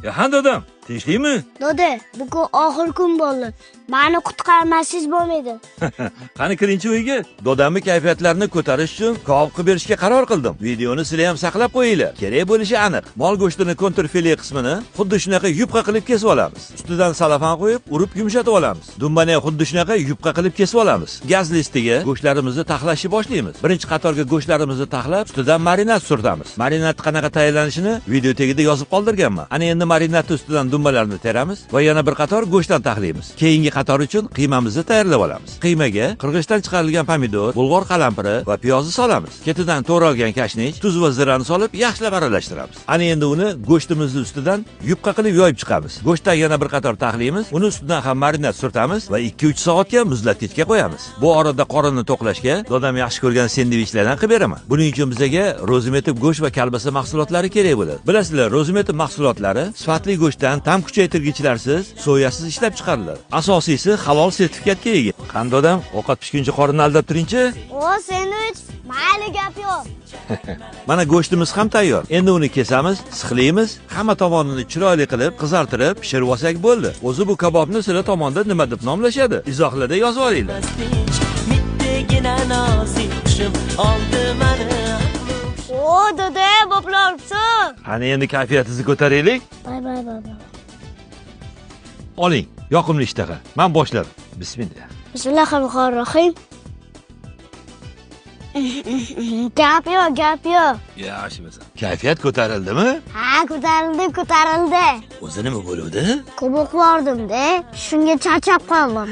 Ha dadam, tinchlikmi? Dada, bugun oxir kun bo'ldi. Meni qutqarmasiz bo'lmaydi. Qani kiringchi uyga. Dodamni kayfiyatlarini ko'tarish uchun kavob qilib berishga qaror qildim. Videoni sizlar ham saqlab qo'yinglar. Kerak bo'lishi aniq. Mol go'shtini kontrfile qismini xuddi shunaqa yupqa qilib kesib olamiz. Ustidan salafan qo'yib, urib yumshatib olamiz. Dumbani ham xuddi shunaqa yupqa qilib kesib olamiz. Gaz listiga go'shtlarimizni taxlashni boshlaymiz. Birinchi qatorga go'shtlarimizni taxlab, ustidan marinad surtamiz. Marinad qanaqa tayyorlanishini video tagida yozib qoldirganman. Ana endi marinadni ustidan dumbalarni teramiz va yana bir qator go'shtdan taxlaymiz. Keyingi qator uchun qiymamizni tayyorlab olamiz. Qiymaga qirg'ichdan chiqarilgan pomidor, bulg'or qalampiri va piyozni solamiz. Ketidan to'ralgan kashnich, tuz va zirani solib yaxshilab aralashtiramiz. Ana endi uni go'shtimizni ustidan yupqa qilib yoyib chiqamiz. Go'shtdan yana bir qator taxlaymiz. Uni ustidan ham marinad surtamiz va 2-3 soatga muzlatgichga qo'yamiz. Bu orada qorinni to'qlashga dodam yaxshi ko'rgan sendvichlardan qilib beraman. Buning uchun bizga rozimetib go'sht va kalbasa mahsulotlari kerak bo'ladi. Bilasizlar, rozimetib mahsulotlari sifatli go'shtdan tam kuchaytirgichlarsiz, soyasiz ishlab chiqariladi. Asosiysi halol sertifikatga ega. Qani dodam, ovqat pishguncha qorinni aldab turingchi. O, sendvich, mayli gap yo'q. Mana go'shtimiz ham tayyor. Endi uni kesamiz, sixlaymiz, hamma tomonini chiroyli qilib qizartirib pishirib olsak bo'ldi. O'zi bu kabobni sizlar tomonda nima deb nomlashadi? Izohlarda yozib olinglar. O, dada, bo'plarchi. Qani endi kayfiyatingizni ko'taraylik. Bay. Oling, yoqimli ishtaha. Men boshladim. Bismillah. Bismillahirrohmanirrohim. Gap yo'q. Yaxshi bo'lsa. Kayfiyat ko'tarildimi? Ha, ko'tarildi. O'zi nima bo'ldi? Ko'p o'qiyordim-da, shunga charchab qoldim.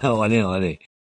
Oling.